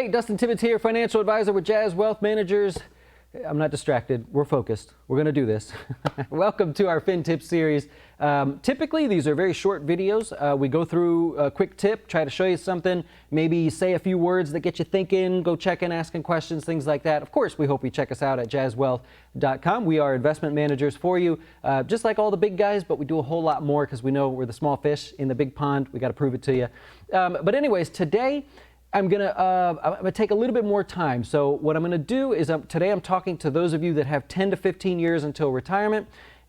Hey, Dustin Tibbetts here, financial advisor with Jazz Wealth Managers. I'm not distracted. We're focused. We're going to do this. Welcome to our FinTip series. Typically, these are very short videos. We go through a quick tip, try to show you something, maybe say a few words that get you thinking, go checking, asking questions, things like that. Of course, we hope you check us out at jazzwealth.com. We are investment managers for you, just like all the big guys, but we do a whole lot more because we know we're the small fish in the big pond. We got to prove it to you. But anyways, today, I'm going to take a little bit more time. So what I'm going to do is today I'm talking to those of you that have 10 to 15 years until retirement,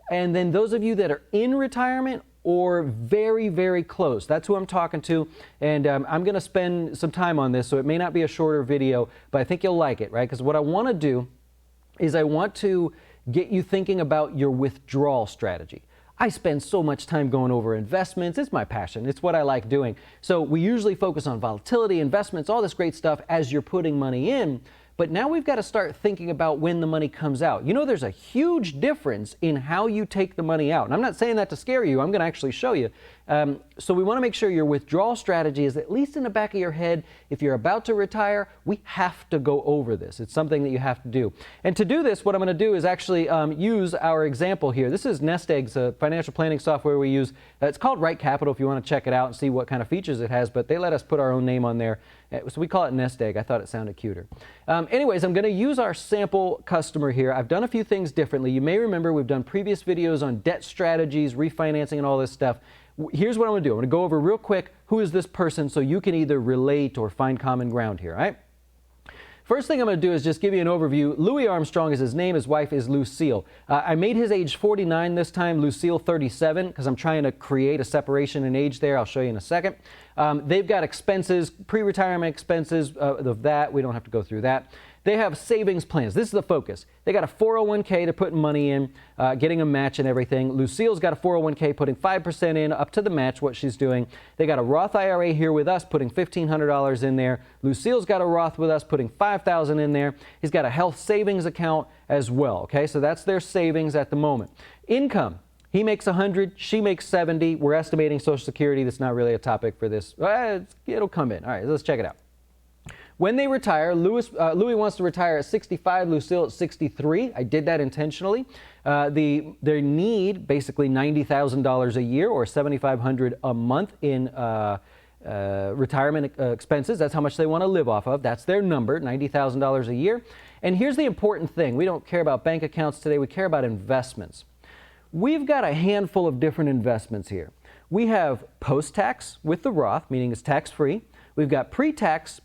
and then those of you that are in retirement or very, very close. That's who I'm talking to, and I'm going to spend some time on this, so it may not be a shorter video, but I think you'll like it, right? Because what I want to do is I want to get you thinking about your withdrawal strategy. I spend so much time going over investments. It's my passion. It's what I like doing. So we usually focus on volatility, investments, all this great stuff as you're putting money in. But now we've got to start thinking about when the money comes out. You know, there's a huge difference in how you take the money out. And I'm not saying that to scare you. I'm going to actually show you. So we want to make sure your withdrawal strategy is at least in the back of your head. If you're about to retire, we have to go over this. It's something that you have to do. And to do this, what I'm going to do is actually use our example here. This is Nest Egg's financial planning software we use. It's called Right Capital if you want to check it out and see what kind of features it has, but they let us put our own name on there. So we call it Nest Egg. I thought it sounded cuter. Anyways, I'm going to use our sample customer here. I've done a few things differently. You may remember we've done previous videos on debt strategies, refinancing, and all this stuff. Here's what I'm going to do. I'm going to go over real quick who is this person so you can either relate or find common ground here, all right? First thing I'm going to do is just give you an overview. Louis Armstrong is his name. His wife is Lucille. I made his age 49 this time, Lucille 37, because I'm trying to create a separation in age there. I'll show you in a second. They've got expenses, pre-retirement expenses of that. We don't have to go through that. They have savings plans. This is the focus. They got a 401k they're putting money in, getting a match and everything. Lucille's got a 401k putting 5% in, up to the match, what she's doing. They got a Roth IRA here with us, putting $1,500 in there. Lucille's got a Roth with us, putting $5,000 in there. He's got a health savings account as well, okay? So that's their savings at the moment. Income. He makes 100, she makes 70. We're estimating Social Security. That's not really a topic for this. It'll come in. All right, let's check it out. When they retire, Louis wants to retire at 65, Lucille at 63. I did that intentionally. They need basically $90,000 a year or $7,500 a month in retirement expenses. That's how much they want to live off of. That's their number, $90,000 a year. And here's the important thing. We don't care about bank accounts today. We care about investments. We've got a handful of different investments here. We have post-tax with the Roth, meaning it's tax-free. We've got pre-tax.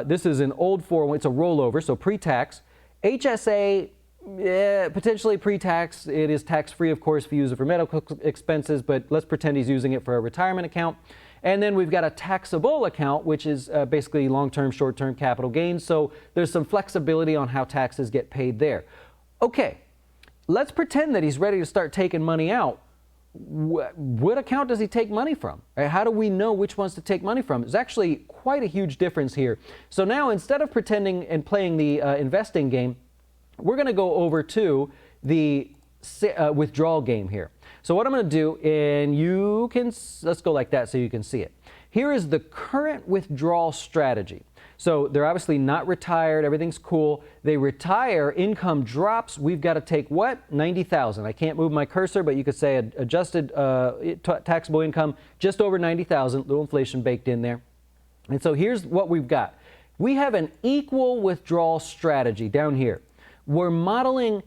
This is an old 401, it's a rollover, so pre-tax. HSA, potentially pre-tax. It is tax-free, of course, if you use it for medical expenses, but let's pretend he's using it for a retirement account. And then we've got a taxable account, which is basically long-term, short-term capital gains. So there's some flexibility on how taxes get paid there. Okay, let's pretend that he's ready to start taking money out. What account does he take money from? How do we know which ones to take money from? There's actually quite a huge difference here. So now instead of pretending and playing the investing game, we're going to go over to the withdrawal game here. So what I'm going to do, and let's go like that so you can see it. Here is the current withdrawal strategy. So they're obviously not retired. Everything's cool. They retire. Income drops. We've got to take what? $90,000. I can't move my cursor, but you could say adjusted taxable income just over $90,000. Little inflation baked in there. And so here's what we've got. We have an equal withdrawal strategy down here. We're modeling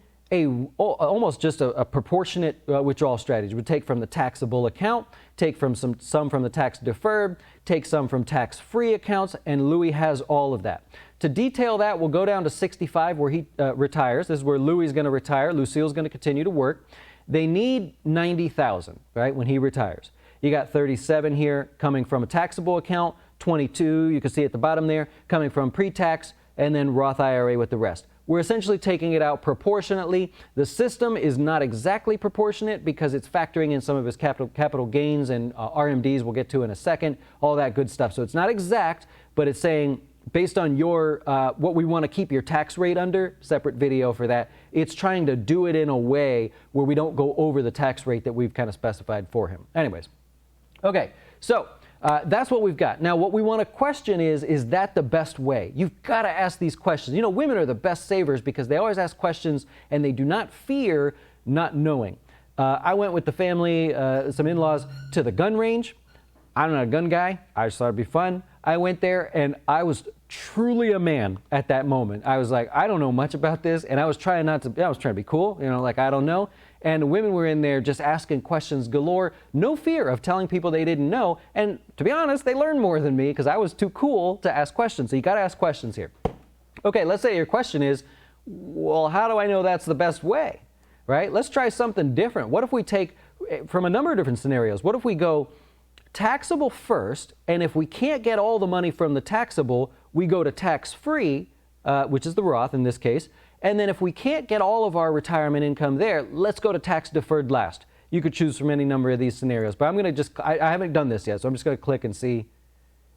almost just a proportionate withdrawal strategy. We take from the taxable account, take from some from the tax deferred, take some from tax-free accounts, and Louis has all of that. To detail that, we'll go down to 65 where he retires. This is where Louis is going to retire. Lucille's going to continue to work. They need $90,000, right, when he retires. You got 37 here coming from a taxable account, 22, you can see at the bottom there, coming from pre-tax, and then Roth IRA with the rest. We're essentially taking it out proportionately. The system is not exactly proportionate because it's factoring in some of his capital gains and RMDs we'll get to in a second, all that good stuff. So it's not exact, but it's saying based on your what we want to keep your tax rate under, separate video for that, it's trying to do it in a way where we don't go over the tax rate that we've kind of specified for him. Anyways, okay, so That's what we've got. Now, what we want to question is that the best way? You've got to ask these questions. You know, women are the best savers because they always ask questions and they do not fear not knowing. I went with the family, some in-laws, to the gun range. I'm not a gun guy. I just thought it'd be fun. I went there and I was truly a man at that moment. I was like, I don't know much about this, and I was trying to be cool, you know, like I don't know. And women were in there just asking questions galore, no fear of telling people they didn't know. And to be honest, they learned more than me because I was too cool to ask questions. So you got to ask questions here. Okay, let's say your question is, well, how do I know that's the best way, right? Let's try something different. What if we take from a number of different scenarios? What if we go taxable first, and if we can't get all the money from the taxable, we go to tax-free, which is the Roth in this case. And then if we can't get all of our retirement income there, let's go to tax-deferred last. You could choose from any number of these scenarios, but I'm going to just, I haven't done this yet, so I'm just going to click and see.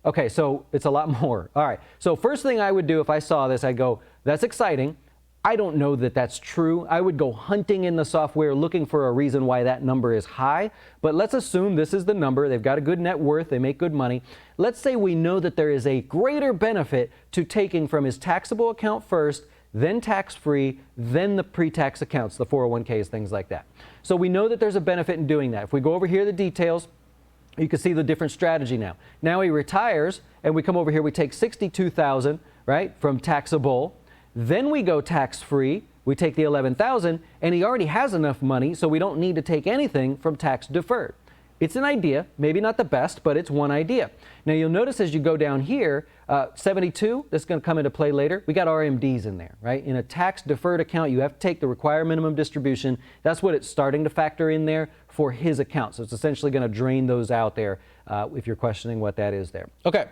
Okay, so it's a lot more. All right, so first thing I would do if I saw this, I'd go, that's exciting. I don't know that that's true. I would go hunting in the software looking for a reason why that number is high, but let's assume this is the number. They've got a good net worth. They make good money. Let's say we know that there is a greater benefit to taking from his taxable account first, then tax-free, then the pre-tax accounts, the 401ks, things like that. So we know that there's a benefit in doing that. If we go over here, the details, you can see the different strategy now. Now he retires, and we come over here, we take $62,000, right, from taxable. Then we go tax-free, we take the $11,000, and he already has enough money, so we don't need to take anything from tax-deferred. It's an idea, maybe not the best, but it's one idea. Now you'll notice as you go down here, 72, this is going to come into play later, we got RMDs in there, right? In a tax-deferred account, you have to take the required minimum distribution. That's what it's starting to factor in there for his account. So it's essentially going to drain those out there if you're questioning what that is there. Okay,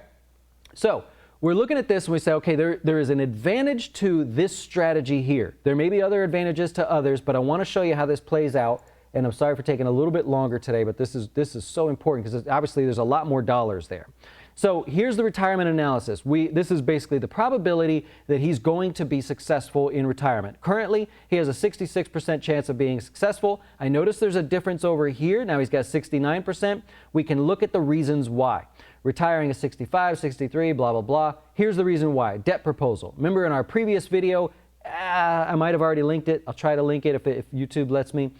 so we're looking at this and we say, okay, there is an advantage to this strategy here. There may be other advantages to others, but I want to show you how this plays out. And I'm sorry for taking a little bit longer today, but this is so important because obviously there's a lot more dollars there. So here's the retirement analysis. This is basically the probability that he's going to be successful in retirement. Currently, he has a 66% chance of being successful. I notice there's a difference over here. Now he's got 69%. We can look at the reasons why. Retiring at 65, 63, blah, blah, blah. Here's the reason why. Debt proposal. Remember in our previous video, I might have already linked it. I'll try to link it if YouTube lets me.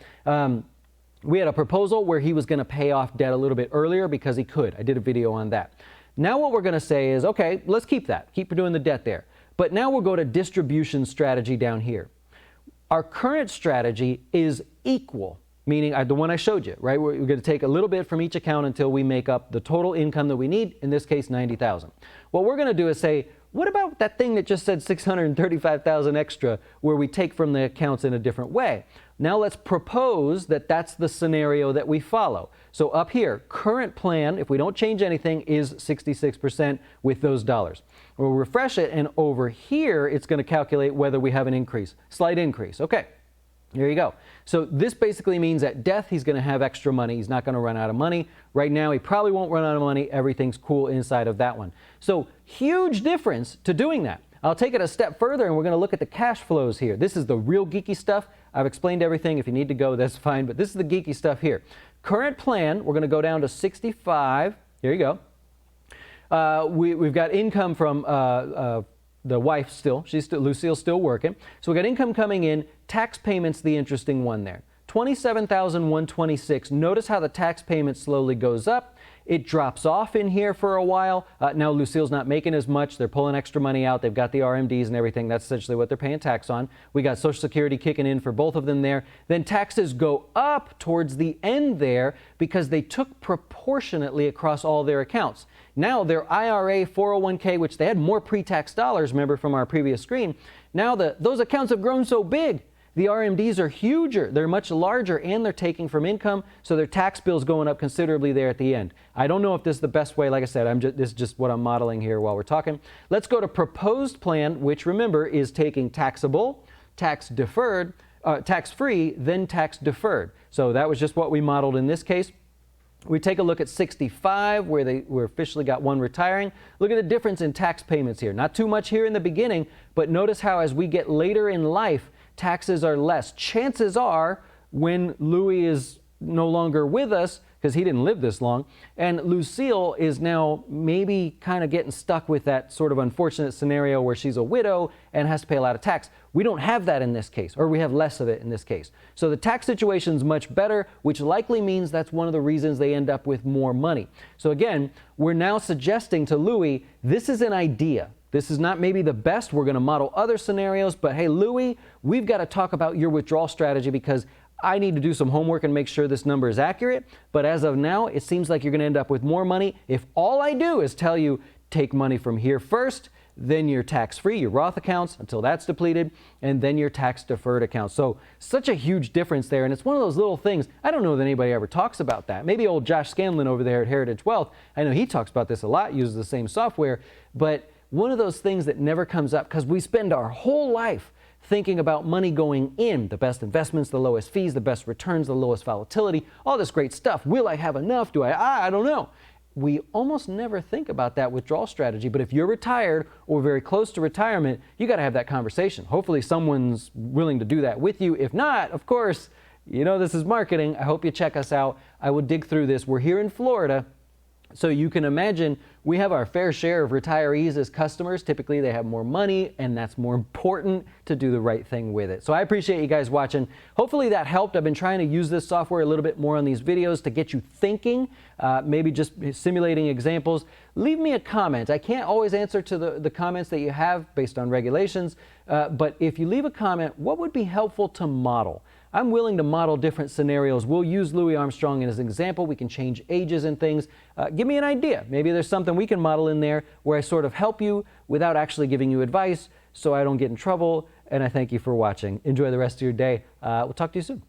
We had a proposal where he was going to pay off debt a little bit earlier because he could. I did a video on that. Now what we're going to say is, okay, let's keep that. Keep doing the debt there. But now we'll go to distribution strategy down here. Our current strategy is equal, meaning the one I showed you, right? We're going to take a little bit from each account until we make up the total income that we need, in this case, $90,000. What we're going to do is say, what about that thing that just said $635,000 extra where we take from the accounts in a different way? Now let's propose that that's the scenario that we follow. So up here, current plan, if we don't change anything, is 66% with those dollars. We'll refresh it, and over here, it's going to calculate whether we have an increase, slight increase. Okay. There you go. So this basically means at death, he's going to have extra money. He's not going to run out of money. Right now, he probably won't run out of money. Everything's cool inside of that one. So huge difference to doing that. I'll take it a step further, and we're going to look at the cash flows here. This is the real geeky stuff. I've explained everything. If you need to go, that's fine. But this is the geeky stuff here. Current plan, we're going to go down to 65. Here you go. We've got income from the wife still. Lucille's still working. So we got income coming in. Tax payments, the interesting one there. $27,126. Notice how the tax payment slowly goes up. It drops off in here for a while. Now Lucille's not making as much. They're pulling extra money out. They've got the RMDs and everything. That's essentially what they're paying tax on. We got Social Security kicking in for both of them there. Then taxes go up towards the end there because they took proportionately across all their accounts. Now their IRA, 401k, which they had more pre-tax dollars, remember from our previous screen, now those accounts have grown so big. The RMDs are huger, they're much larger, and they're taking from income, so their tax bill's going up considerably there at the end. I don't know if this is the best way. Like I said, this is just what I'm modeling here while we're talking. Let's go to proposed plan, which remember is taking taxable, tax deferred, tax-free, then tax deferred. So that was just what we modeled in this case. We take a look at 65, where they officially got one retiring. Look at the difference in tax payments here. Not too much here in the beginning, but notice how as we get later in life, taxes are less. Chances are, when Louis is no longer with us, because he didn't live this long. And Lucille is now maybe kind of getting stuck with that sort of unfortunate scenario where she's a widow and has to pay a lot of tax. We don't have that in this case, or we have less of it in this case. So the tax situation is much better, which likely means that's one of the reasons they end up with more money. So again, we're now suggesting to Louis, this is an idea. This is not maybe the best. We're going to model other scenarios, but hey, Louis, we've got to talk about your withdrawal strategy because I need to do some homework and make sure this number is accurate. But as of now, it seems like you're going to end up with more money. If all I do is tell you, take money from here first, then your tax-free, your Roth accounts until that's depleted, and then your tax-deferred accounts. So such a huge difference there, and it's one of those little things. I don't know that anybody ever talks about that. Maybe old Josh Scanlon over there at Heritage Wealth, I know he talks about this a lot, uses the same software, but one of those things that never comes up because we spend our whole life thinking about money going in, the best investments, the lowest fees, the best returns, the lowest volatility, all this great stuff. Will I have enough? Do I don't know. We almost never think about that withdrawal strategy, but if you're retired or very close to retirement, you got to have that conversation. Hopefully someone's willing to do that with you. If not, of course, you know this is marketing. I hope you check us out. I will dig through this. We're here in Florida, so you can imagine we have our fair share of retirees as customers. Typically they have more money, and that's more important to do the right thing with it. So I appreciate you guys watching. Hopefully that helped. I've been trying to use this software a little bit more on these videos to get you thinking, maybe just simulating examples. Leave me a comment. I can't always answer to the comments that you have based on regulations, but if you leave a comment, what would be helpful to model? I'm willing to model different scenarios. We'll use Louis Armstrong as an example. We can change ages and things. Give me an idea. Maybe there's something we can model in there where I sort of help you without actually giving you advice so I don't get in trouble. And I thank you for watching. Enjoy the rest of your day. We'll talk to you soon.